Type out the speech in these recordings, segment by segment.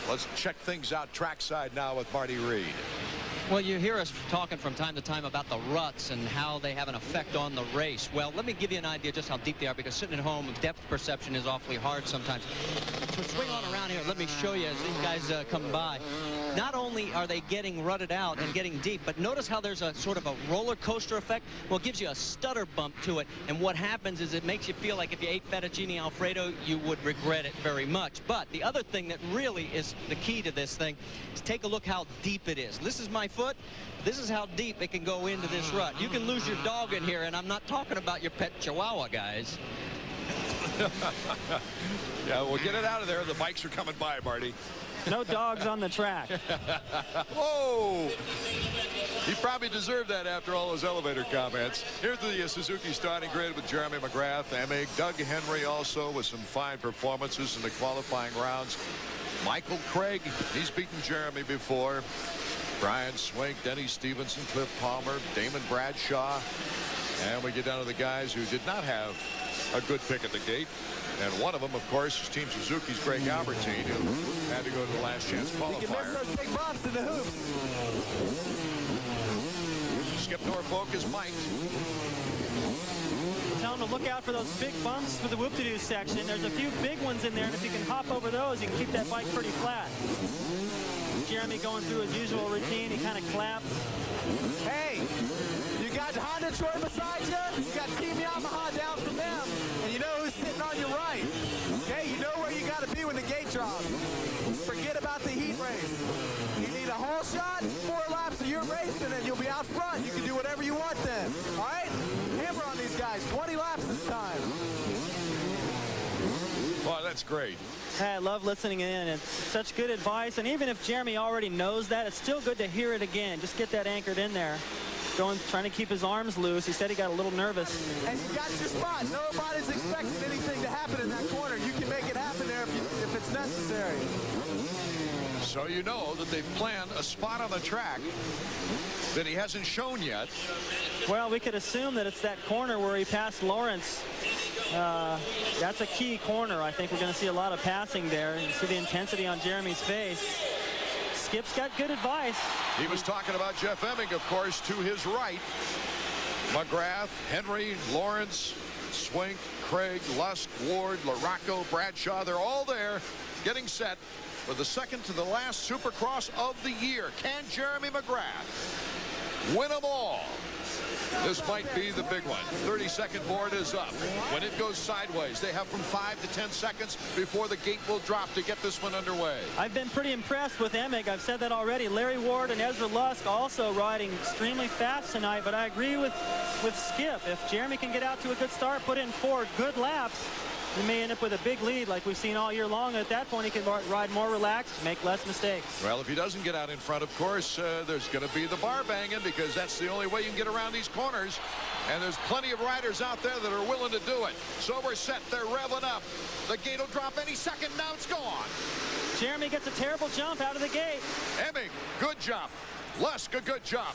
Let's check things out trackside now with Marty Reed. Well, you hear us talking from time to time about the ruts and how they have an effect on the race. Well, let me give you an idea just how deep they are, because sitting at home, depth perception is awfully hard sometimes. So swing on around here. Let me show you as these guys come by. Not only are they getting rutted out and getting deep, but notice how there's a sort of a roller coaster effect. Well, it gives you a stutter bump to it, and what happens is it makes you feel like if you ate fettuccine Alfredo, you would regret it very much. But the other thing that really is the key to this thing is take a look how deep it is. This is my foot. This is how deep it can go into this rut. You can lose your dog in here, and I'm not talking about your pet Chihuahua, guys. Yeah, we'll get it out of there. The bikes are coming by, Marty. No dogs on the track. Whoa! He probably deserved that after all those elevator comments. Here's the Suzuki starting grid with Jeremy McGrath, Emig, Doug Henry also with some fine performances in the qualifying rounds. Michael Craig, he's beaten Jeremy before. Brian Swink, Denny Stevenson, Cliff Palmer, Damon Bradshaw. And we get down to the guys who did not have a good pick at the gate. And one of them, of course, is Team Suzuki's Greg Albertine, who had to go to the last chance qualifier. You can miss those big bumps in the hoops. Skip Norfolk is Mike. Tell them to look out for those big bumps for the whoop-de-doo section. There's a few big ones in there, and if you can hop over those, you can keep that bike pretty flat. Jeremy going through his usual routine. He kind of claps. Hey, you got Honda Troy beside you. You got Team Yamaha down from them. And you know who's sitting on your right. Okay, you know where you got to be when the gate drops. Forget about the heat race. You need a whole shot, 4 laps of your race, and then you'll be out front. You can do whatever you want then. All right? Hammer on these guys. 20 laps this time. Well, that's great. Hey, I love listening in. It's such good advice. And even if Jeremy already knows that, it's still good to hear it again. Just get that anchored in there. Trying to keep his arms loose. He said he got a little nervous. And you got your spot. Nobody's expecting anything to happen in that corner. You can make it happen there if it's necessary. So you know that they've planned a spot on the track that he hasn't shown yet. Well, we could assume that it's that corner where he passed Lawrence. That's a key corner. I think we're going to see a lot of passing there. You see the intensity on Jeremy's face. Skip's got good advice. He was talking about Jeff Emig, of course, to his right. McGrath, Henry, Lawrence, Swink, Craig, Lusk, Ward, LaRocco, Bradshaw. They're all there getting set for the second to the last Supercross of the year. Can Jeremy McGrath win them all? This might be the big one. 30-second board is up. When it goes sideways, they have from 5 to 10 seconds before the gate will drop to get this one underway. I've been pretty impressed with Emig. I've said that already. Larry Ward and Ezra Lusk also riding extremely fast tonight, but I agree with Skip. If Jeremy can get out to a good start, put in 4 good laps, he may end up with a big lead like we've seen all year long. At that point, he can ride more relaxed, make less mistakes. Well, if he doesn't get out in front, of course, there's going to be the bar banging, because that's the only way you can get around these corners. And there's plenty of riders out there that are willing to do it. So we're set. They're revving up. The gate will drop any second. Now it's gone. Jeremy gets a terrible jump out of the gate. Emig, good jump. Lusk, a good jump.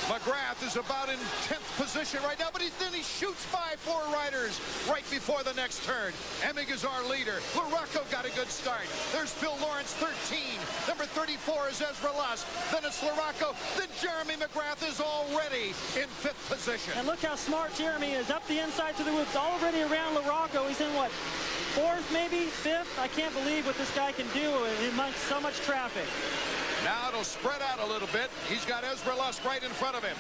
McGrath is about in 10th position right now, but then he shoots by 4 riders right before the next turn. Emig is our leader. LaRocco got a good start. There's Phil Lawrence, 13. Number 34 is Ezra Lusk. Then it's LaRocco. Then Jeremy McGrath is already in 5th position. And look how smart Jeremy is. Up the inside to the whoops, already around LaRocco. He's in, what, 4th, maybe 5th? I can't believe what this guy can do amongst so much traffic. Now it'll spread out a little bit. He's got Ezra Lusk right in front of him.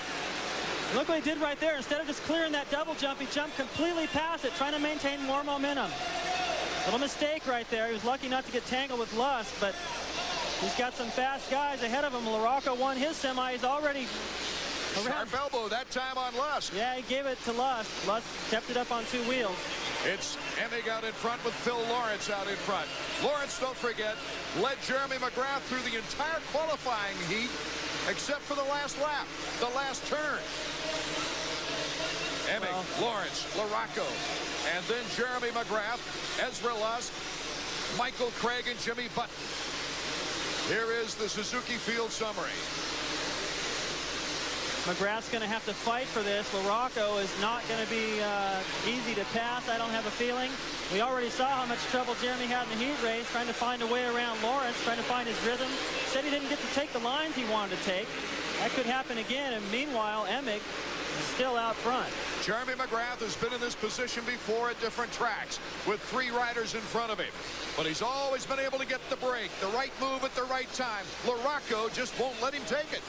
Look what he did right there. Instead of just clearing that double jump, he jumped completely past it, trying to maintain more momentum. Little mistake right there. He was lucky not to get tangled with Lusk, but he's got some fast guys ahead of him. LaRocco won his semi. He's already around. Sharp elbow that time on Lusk. Yeah, he gave it to Lusk. Lusk kept it up on 2 wheels. It's Emig out in front with Phil Lawrence out in front. Lawrence, don't forget, led Jeremy McGrath through the entire qualifying heat except for the last lap, the last turn. Emig, Lawrence, LaRocco, and then Jeremy McGrath, Ezra Lusk, Michael Craig, and Jimmy Button. Here is the Suzuki Field summary. McGrath's going to have to fight for this. LaRocco is not going to be easy to pass, I don't have a feeling. We already saw how much trouble Jeremy had in the heat race, trying to find a way around Lawrence, trying to find his rhythm. Said he didn't get to take the lines he wanted to take. That could happen again, and meanwhile, Emig is still out front. Jeremy McGrath has been in this position before at different tracks with 3 riders in front of him. But he's always been able to get the break, the right move at the right time. LaRocco just won't let him take it.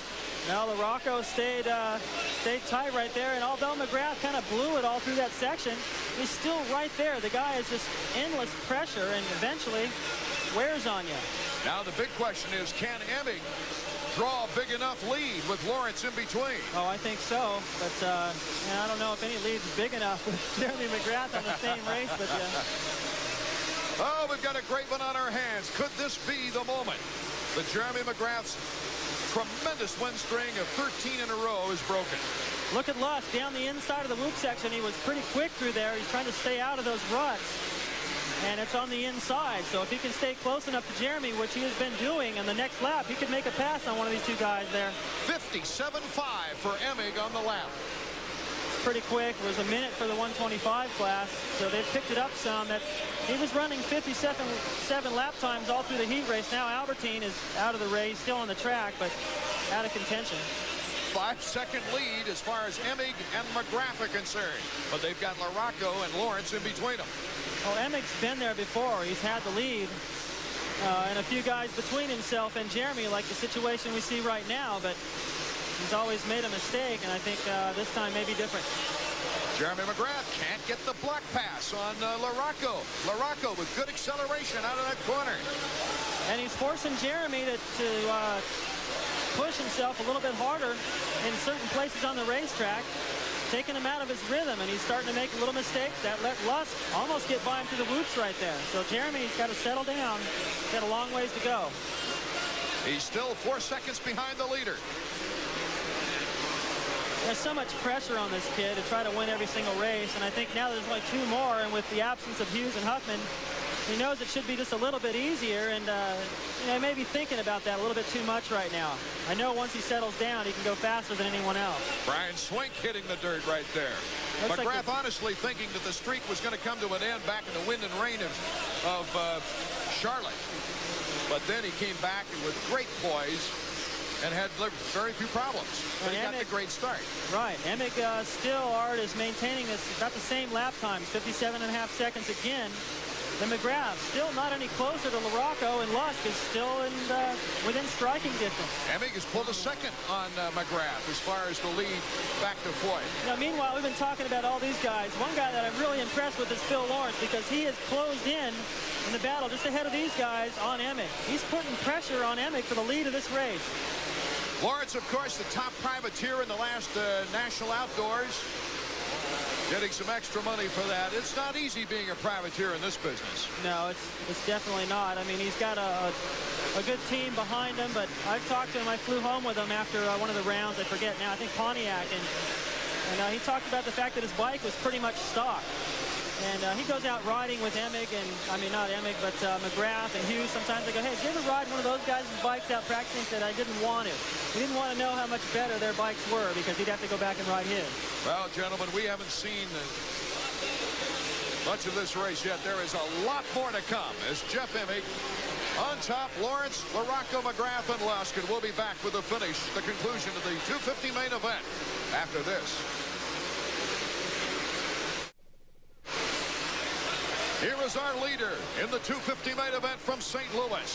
Now LaRocco stayed tight right there, and although McGrath kind of blew it all through that section, he's still right there. The guy is just endless pressure and eventually wears on you. Now the big question is, can Emig draw a big enough lead with Lawrence in between? Oh, I think so, but yeah, I don't know if any lead's big enough with Jeremy McGrath on the same race, but Oh, we've got a great one on our hands. Could this be the moment that Jeremy McGrath's tremendous win string of 13 in a row is broken? Look at Lusk down the inside of the whoop section. He was pretty quick through there. He's trying to stay out of those ruts, and it's on the inside. So if he can stay close enough to Jeremy, which he has been doing, in the next lap, he could make a pass on one of these 2 guys there. 57.5 for Emig on the lap. Pretty quick. It was a minute for the 125 class, so they've picked it up some. That he was running 57 lap times all through the heat race. Now Albertine is out of the race, still on the track, but out of contention. 5-second lead as far as Emig and McGrath are concerned, but they've got LaRocco and Lawrence in between them. Well, Emig's been there before. He's had the lead and a few guys between himself and Jeremy, like the situation we see right now, but he's always made a mistake, and I think this time may be different. Jeremy McGrath can't get the block pass on LaRocco. LaRocco with good acceleration out of that corner. And he's forcing Jeremy to push himself a little bit harder in certain places on the racetrack, taking him out of his rhythm, and he's starting to make little mistakes that let Lusk almost get by him through the whoops right there. So Jeremy's got to settle down. He's got a long ways to go. He's still 4 seconds behind the leader. There's so much pressure on this kid to try to win every single race, and I think now there's only 2 more, and with the absence of Hughes and Huffman, he knows it should be just a little bit easier, and you know, he may be thinking about that a little bit too much right now. I know once he settles down, he can go faster than anyone else. Brian Swink hitting the dirt right there. Looks McGrath honestly thinking that the streak was going to come to an end back in the wind and rain of Charlotte. But then he came back with great poise and had very few problems. But he got the great start. Right. Emig still, Art, is maintaining this about the same lap time, 57.5 seconds again. The McGrath still not any closer to LaRocco, and Lusk is still within striking distance. Emig has pulled a second on McGrath as far as the lead back to Foyt. Now, meanwhile, we've been talking about all these guys. One guy that I'm really impressed with is Phil Lawrence, because he has closed in the battle just ahead of these guys on Emig. He's putting pressure on Emig for the lead of this race. Lawrence, of course, the top privateer in the last National Outdoors. Getting some extra money for that. It's not easy being a privateer in this business. No, it's definitely not. I mean, he's got a good team behind him, but I've talked to him. I flew home with him after one of the rounds. I forget now. I think Pontiac. And he talked about the fact that his bike was pretty much stock. And he goes out riding with Emig, and I mean, not Emig, but McGrath and Hughes. Sometimes I go, hey, did you ever ride one of those guys' bikes out practicing? He said, I didn't want to. He didn't want to know how much better their bikes were because he'd have to go back and ride his. Well, gentlemen, we haven't seen much of this race yet. There is a lot more to come as Jeff Emig on top, Lawrence, LaRocco, McGrath, and Lusk. And we'll be back with the finish, the conclusion of the 250 main event after this. Here is our leader in the 250 main event from St. Louis.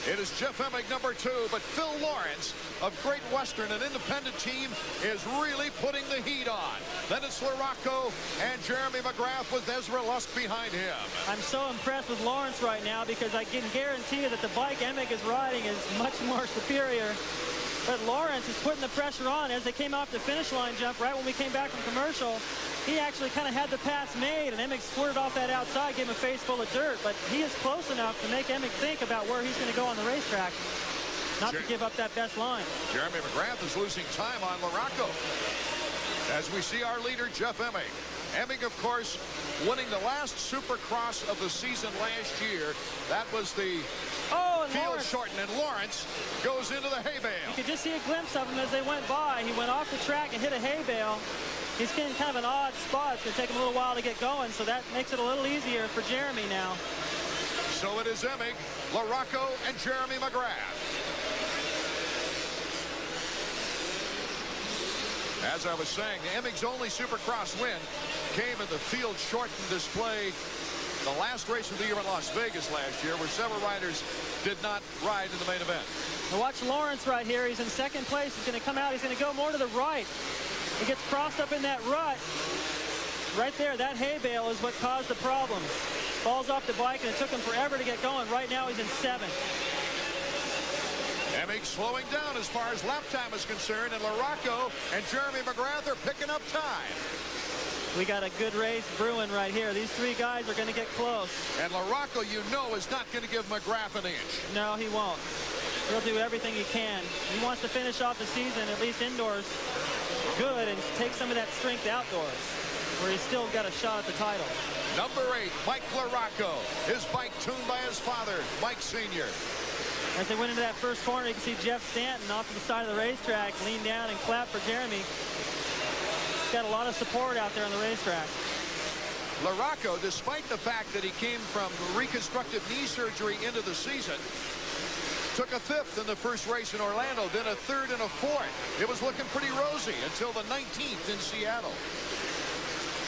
It is Jeff Emig, number 2, but Phil Lawrence of Great Western, an independent team, is really putting the heat on. Then it's LaRocco and Jeremy McGrath with Ezra Lusk behind him. I'm so impressed with Lawrence right now because I can guarantee you that the bike Emig is riding is much more superior. But Lawrence is putting the pressure on as they came off the finish line jump right when we came back from commercial. He actually kind of had the pass made, and Emig squirted off that outside, gave him a face full of dirt. But he is close enough to make Emig think about where he's going to go on the racetrack, not to give up that best line. Jeremy McGrath is losing time on LaRocco. As we see our leader, Jeff Emig. Emig, of course, winning the last Supercross of the season last year. That was the... Oh, Larocco and Field Lawrence. shortened, and Lawrence goes into the hay bale. You could just see a glimpse of him as they went by. He went off the track and hit a hay bale. He's in kind of an odd spot. It's going to take him a little while to get going, so that makes it a little easier for Jeremy now. So it is Emig, Larocco, and Jeremy McGrath. As I was saying, Emig's only Supercross win came in the field shortened display the last race of the year in Las Vegas last year, where several riders did not ride in the main event. Now watch Lawrence right here. He's in second place. He's going to come out. He's going to go more to the right. He gets crossed up in that rut. Right there, that hay bale is what caused the problem. Falls off the bike, and it took him forever to get going. Right now, he's in seventh. Emig slowing down as far as lap time is concerned, and Larocco and Jeremy McGrath are picking up time. We got a good race brewing right here. These three guys are going to get close. And Larocco, you know, is not going to give McGrath an inch. No, he won't. He'll do everything he can. He wants to finish off the season, at least indoors, good, and take some of that strength outdoors, where he's still got a shot at the title. Number 8, Mike Larocco. His bike tuned by his father, Mike Sr. As they went into that first corner, you can see Jeff Stanton off to the side of the racetrack lean down and clap for Jeremy. He's got a lot of support out there on the racetrack. Larocco, despite the fact that he came from reconstructive knee surgery into the season, took a 5th in the first race in Orlando, then a 3rd and a 4th. It was looking pretty rosy until the 19th in Seattle.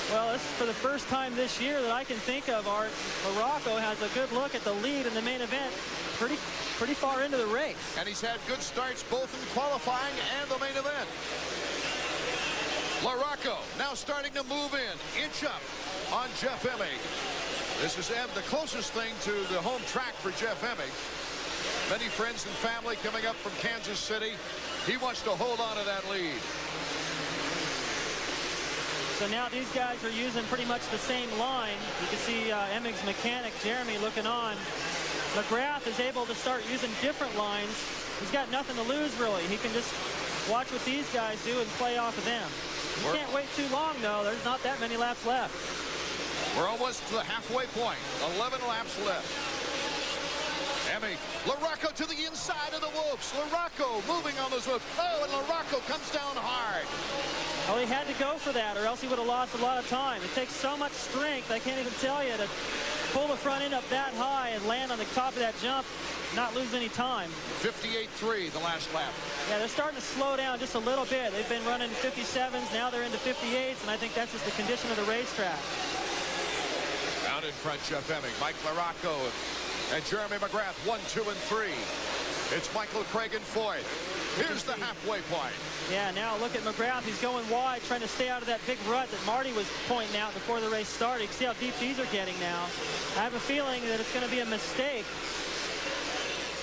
Well, this is for the first time this year that I can think of, Art. Larocco has a good look at the lead in the main event pretty far into the race. And he's had good starts both in qualifying and the main event. Larocco now starting to move inch up on Jeff Emig. This is the closest thing to the home track for Jeff Emig. Many friends and family coming up from Kansas City. He wants to hold on to that lead. So now these guys are using pretty much the same line. You can see Emig's mechanic, Jeremy, looking on. McGrath is able to start using different lines. He's got nothing to lose, really. He can just watch what these guys do and play off of them. You can't wait too long, though. There's not that many laps left. We're almost to the halfway point. 11 laps left. Emig, Larocco to the inside of the whoops. Larocco moving on those whoops. Oh, and Larocco comes down hard. Well, he had to go for that, or else he would have lost a lot of time. It takes so much strength, I can't even tell you, to pull the front end up that high and land on the top of that jump, not lose any time. 58.3 the last lap. Yeah, they're starting to slow down just a little bit. They've been running 57s, now they're into 58s, and I think that's just the condition of the racetrack. Down in front, Jeff Emig, Mike Larocco, and Jeremy McGrath, 1, 2, and 3. It's Michael Craig in 4th. Here's the halfway point. Yeah, now look at McGrath. He's going wide, trying to stay out of that big rut that Marty was pointing out before the race started. You can see how deep these are getting now. I have a feeling that it's going to be a mistake.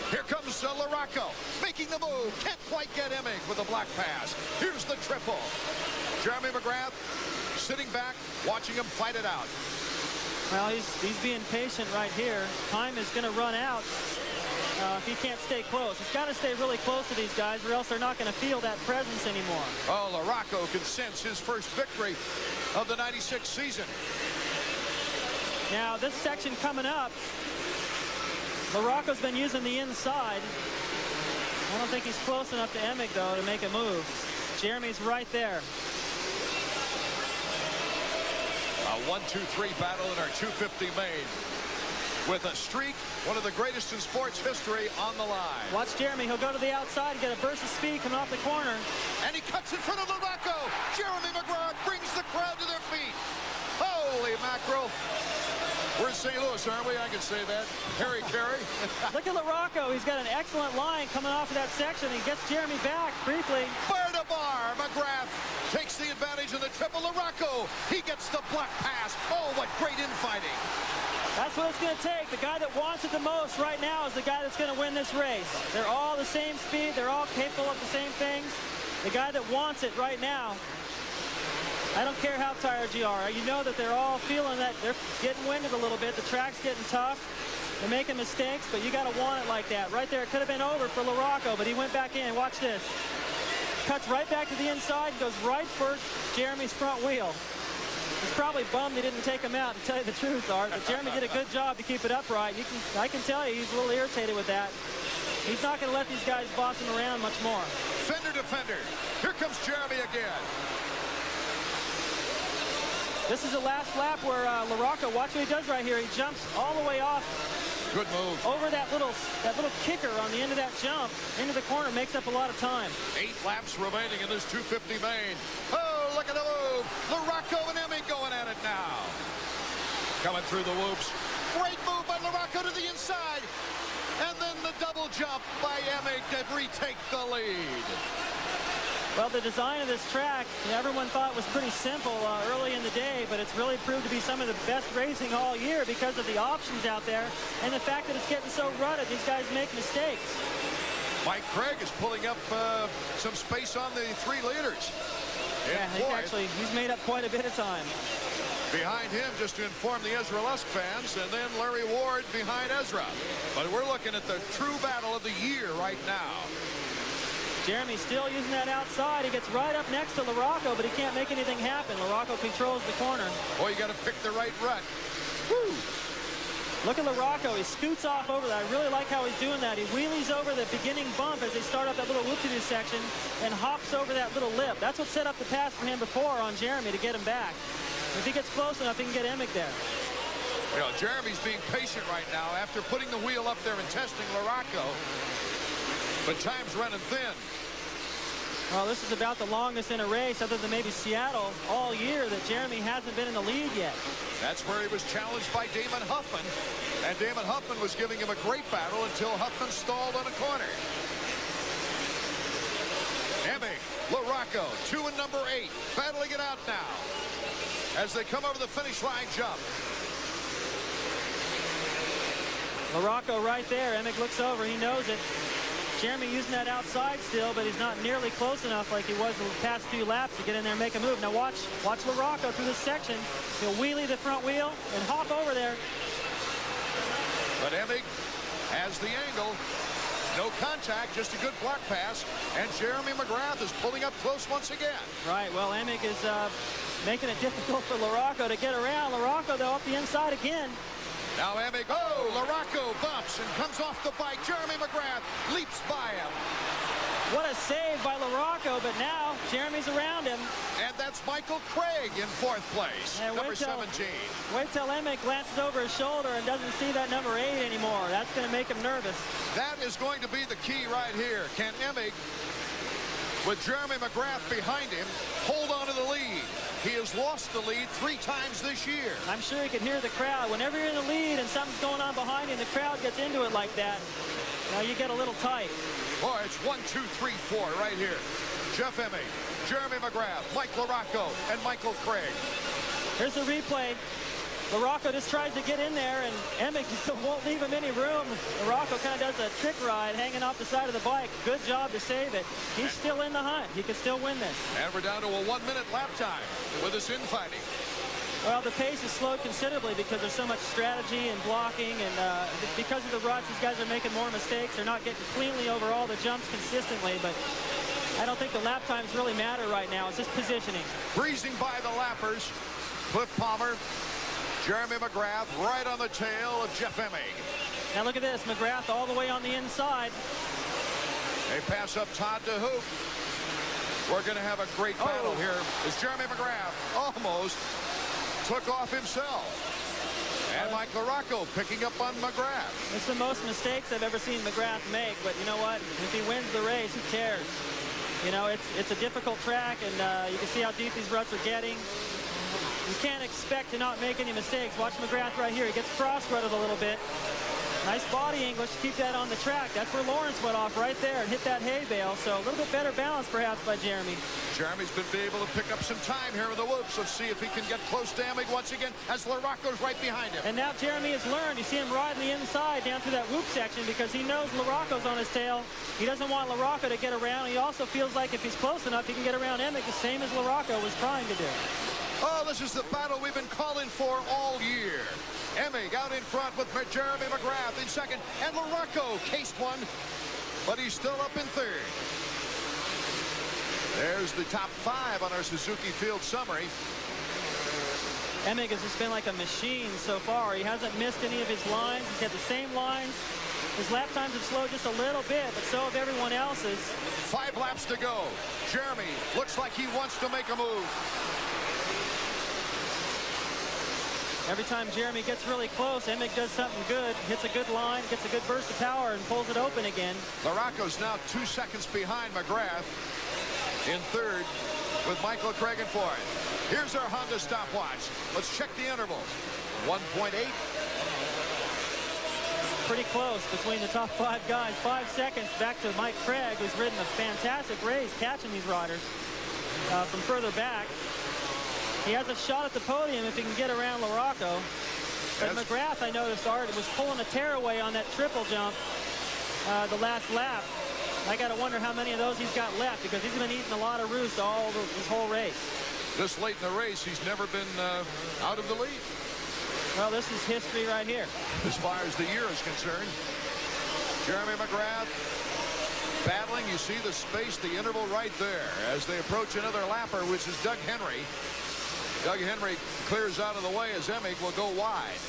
Here comes Larocco, making the move. Can't quite get Emig with a black pass. Here's the triple. Jeremy McGrath sitting back, watching him fight it out. Well, he's being patient right here. Time is going to run out if he can't stay close. He's got to stay really close to these guys, or else they're not going to feel that presence anymore. Oh, Larocco can sense his first victory of the 96 season. Now, this section coming up, Larocco's been using the inside. I don't think he's close enough to Emig, though, to make a move. Jeremy's right there. A 1-2-3 battle in our 250 main. With a streak, one of the greatest in sports history, on the line. Watch Jeremy. He'll go to the outside and get a burst of speed coming off the corner. And he cuts in front of Larocco. Jeremy McGrath brings the crowd to their feet. Holy mackerel. We're in St. Louis, aren't we? I can say that. Harry Carey. Look at Larocco. He's got an excellent line coming off of that section. He gets Jeremy back briefly. Bar to bar. McGrath takes the advantage in the triple. Larocco, he gets the block pass. Oh, what great infighting. That's what it's going to take. The guy that wants it the most right now is the guy that's going to win this race. They're all the same speed. They're all capable of the same things. The guy that wants it right now, I don't care how tired you are. You know that they're all feeling that they're getting winded a little bit. The track's getting tough. They're making mistakes, but you got to want it like that. Right there, it could have been over for Larocco, but he went back in. Watch this. Cuts right back to the inside, goes right for Jeremy's front wheel. He's probably bummed they didn't take him out, to tell you the truth, Art. But Jeremy did a good job to keep it upright. I can tell you he's a little irritated with that. He's not going to let these guys boss him around much more. Fender to fender. Here comes Jeremy again. This is the last lap where LaRocco, watch what he does right here. He jumps all the way off. Good move. Over that little kicker on the end of that jump into the corner, makes up a lot of time. 8 laps remaining in this 250 main. Oh, look at the move. LaRocco and Emig going at it now. Coming through the whoops. Great move by LaRocco to the inside. And then the double jump by Emig to retake the lead. Well, the design of this track, everyone thought was pretty simple early in the day, but it's really proved to be some of the best racing all year because of the options out there and the fact that it's getting so rutted. These guys make mistakes. Mike Craig is pulling up some space on the 3 leaders. Yeah, he's made up quite a bit of time. Behind him, just to inform the Ezra Lusk fans, and then Larry Ward behind Ezra. But we're looking at the true battle of the year right now. Jeremy still using that outside. He gets right up next to LaRocco, but he can't make anything happen. LaRocco controls the corner. Boy, you got to pick the right rut. Woo! Look at LaRocco. He scoots off over that. I really like how he's doing that. He wheelies over the beginning bump as they start up that little whoop-de-doo section and hops over that little lip. That's what set up the pass for him before on Jeremy to get him back. If he gets close enough, he can get Emig there. You know, Jeremy's being patient right now after putting the wheel up there and testing LaRocco. But time's running thin. Well, this is about the longest in a race, other than maybe Seattle, all year that Jeremy hasn't been in the lead yet. That's where he was challenged by Damon Huffman. And Damon Huffman was giving him a great battle until Huffman stalled on a corner. Emig, LaRocco, 2 and number 8, battling it out now as they come over the finish line jump. LaRocco right there. Emig looks over. He knows it. Jeremy using that outside still, but he's not nearly close enough like he was in the past few laps to get in there and make a move. Now watch LaRocco through this section. He'll wheelie the front wheel and hop over there. But Emig has the angle. No contact, just a good block pass. And Jeremy McGrath is pulling up close once again. Right, well, Emig is making it difficult for LaRocco to get around. LaRocco, though, up the inside again. Now Emig, LaRocco bumps and comes off the bike. Jeremy McGrath leaps by him. What a save by LaRocco, but now Jeremy's around him. And that's Michael Craig in 4th place, and number 17. Wait till Emig glances over his shoulder and doesn't see that number 8 anymore. That's going to make him nervous. That is going to be the key right here. Can Emig, with Jeremy McGrath behind him, hold on to the lead? He has lost the lead 3 times this year. I'm sure he can hear the crowd. Whenever you're in the lead and something's going on behind you and the crowd gets into it like that, now you get a little tight. Boy, it's 1, 2, 3, 4 right here. Jeff Emig, Jeremy McGrath, Mike LaRocco, and Michael Craig. Here's the replay. LaRocco just tries to get in there, and Emig just won't leave him any room. LaRocco kind of does a trick ride hanging off the side of the bike. Good job to save it. He's still in the hunt. He can still win this. And we're down to a 1-minute lap time with this infighting. Well, the pace is slowed considerably because there's so much strategy and blocking, and because of the ruts, these guys are making more mistakes. They're not getting cleanly over all the jumps consistently, but I don't think the lap times really matter right now. It's just positioning. Breezing by the lappers, Cliff Palmer, Jeremy McGrath right on the tail of Jeff Emig. Now look at this, McGrath all the way on the inside. They pass up Todd DeHoop. We're going to have a great battle here as Jeremy McGrath almost took off himself. And Mike LaRocco picking up on McGrath. It's the most mistakes I've ever seen McGrath make, but you know what? If he wins the race, who cares? You know, it's a difficult track, and you can see how deep these ruts are getting. You can't expect to not make any mistakes. Watch McGrath right here. He gets cross-rutted a little bit. Nice body English to keep that on the track. That's where Lawrence went off right there and hit that hay bale. So a little bit better balance perhaps by Jeremy. Jeremy's been able to pick up some time here with the whoops. Let's see if he can get close to Emig once again as LaRocco's right behind him. And now Jeremy has learned. You see him riding the inside down through that whoop section because he knows LaRocco's on his tail. He doesn't want LaRocco to get around. He also feels like if he's close enough, he can get around Emig the same as LaRocco was trying to do. Oh, this is the battle we've been calling for all year. Emig out in front with Jeremy McGrath in second, and LaRocco cased one, but he's still up in third. There's the top 5 on our Suzuki Field summary. Emig has just been like a machine so far. He hasn't missed any of his lines. He's had the same lines. His lap times have slowed just a little bit, but so have everyone else's. 5 laps to go. Jeremy looks like he wants to make a move. Every time Jeremy gets really close, Emig does something good, hits a good line, gets a good burst of power, and pulls it open again. LaRocco's now 2 seconds behind McGrath in third with Michael Craig in fourth. Here's our Honda stopwatch. Let's check the interval. 1.8. Pretty close between the top 5 guys. 5 seconds back to Mike Craig, who's ridden a fantastic race catching these riders from further back. He has a shot at the podium if he can get around LaRocco. But McGrath, I noticed, Art, was pulling a tearaway on that triple jump the last lap. I got to wonder how many of those he's got left, because he's been eating a lot of roost this whole race. This late in the race, he's never been out of the lead. Well, this is history right here. As far as the year is concerned, Jeremy McGrath battling. You see the space, the interval right there as they approach another lapper, which is Doug Henry. Doug Henry clears out of the way as Emig will go wide.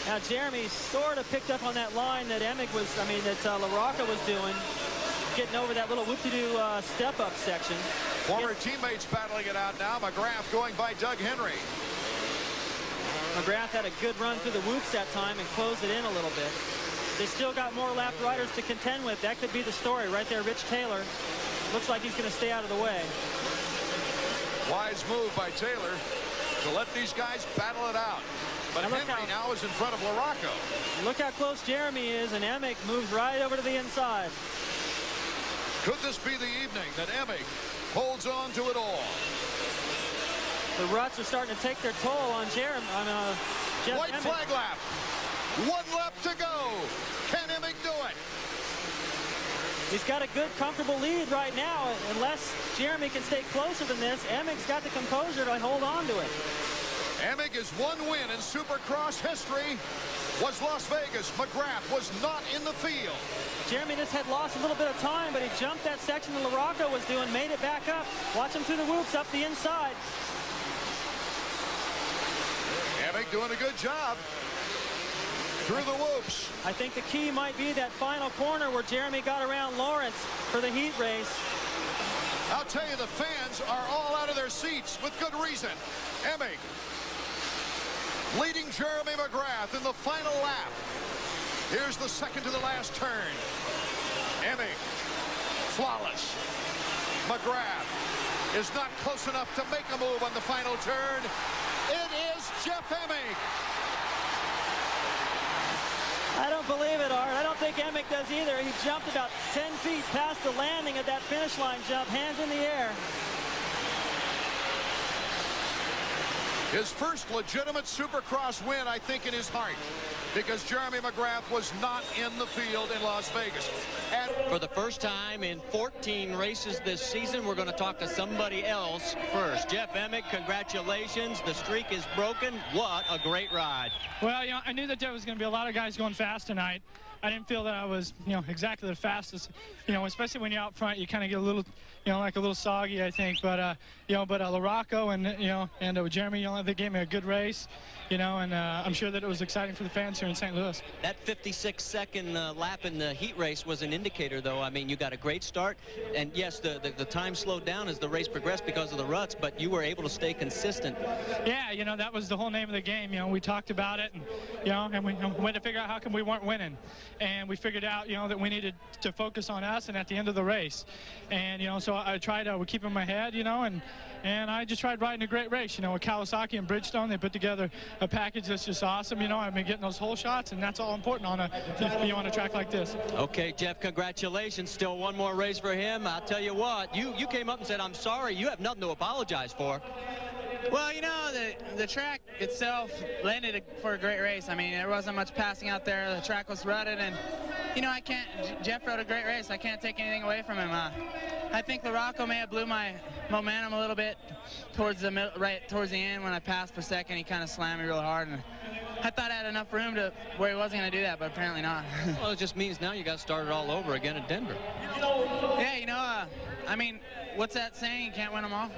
Now, Jeremy sort of picked up on that line that LaRocco was doing, getting over that little whoop-de-doo step-up section. Former teammates battling it out now. McGrath going by Doug Henry. McGrath had a good run through the whoops that time and closed it in a little bit. They still got more lapped riders to contend with. That could be the story right there. Rich Taylor looks like he's going to stay out of the way. Wise move by Taylor to let these guys battle it out. But Henry now is in front of LaRocco. Look how close Jeremy is, and Emig moves right over to the inside. Could this be the evening that Emig holds on to it all? The ruts are starting to take their toll on Jeff White Emig. flag lap. 1 lap to go. Can Emig do it? He's got a good, comfortable lead right now. Unless Jeremy can stay closer than this, Emig's got the composure to hold on to it. Emig's 1 win in Supercross history was Las Vegas. McGrath was not in the field. Jeremy just had lost a little bit of time, but he jumped that section that LaRocco was doing, made it back up. Watch him through the whoops up the inside. Emig doing a good job through the whoops. I think the key might be that final corner where Jeremy got around Lawrence for the heat race. I'll tell you, the fans are all out of their seats with good reason. Emig leading Jeremy McGrath in the final lap. Here's the second to the last turn. Emig, flawless. McGrath is not close enough to make a move on the final turn. It is Jeff Emig. I don't believe it, Art. I don't think Emig does either. He jumped about 10 feet past the landing of that finish line jump, hands in the air. His first legitimate Supercross win, I think, in his heart, because Jeremy McGrath was not in the field in Las Vegas. And for the first time in 14 races this season, we're going to talk to somebody else first. Jeff Emig, congratulations. The streak is broken. What a great ride. Well, I knew that there was going to be a lot of guys going fast tonight. I didn't feel that I was, exactly the fastest. Especially when you're out front, you kind of get a little, like a little soggy, I think. But, LaRocco and Jeremy, they gave me a good race, and I'm sure that it was exciting for the fans here in St. Louis. That 56-second lap in the heat race was an indicator, though. I mean, you got a great start, and yes, the time slowed down as the race progressed because of the ruts, but you were able to stay consistent. Yeah, that was the whole name of the game. We talked about it, and we went to figure out how come we weren't winning. And we figured out, that we needed to focus on us and at the end of the race. And, so I tried to keep in my head, and I just tried riding a great race. With Kawasaki and Bridgestone, they put together a package that's just awesome. I've been getting those hole shots, and that's all important on a track like this. Okay, Jeff, congratulations. Still 1 more race for him. I'll tell you what, you came up and said, I'm sorry. You have nothing to apologize for. Well, the track itself landed for a great race. I mean, there wasn't much passing out there. The track was rutted, and, Jeff rode a great race. I can't take anything away from him. I think LaRocco may have blew my momentum a little bit towards the end when I passed for second. He kind of slammed me real hard, and I thought I had enough room to where he wasn't going to do that, but apparently not. Well, it just means now you got started all over again in Denver. Yeah, I mean, what's that saying? You can't win them all?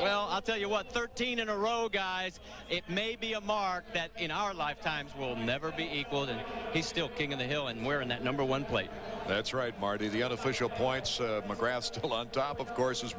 Well, I'll tell you what, 13 in a row, guys. It may be a mark that in our lifetimes will never be equaled, and he's still king of the hill and wearing that #1 plate. That's right, Marty. The unofficial points, McGrath still on top, of course, is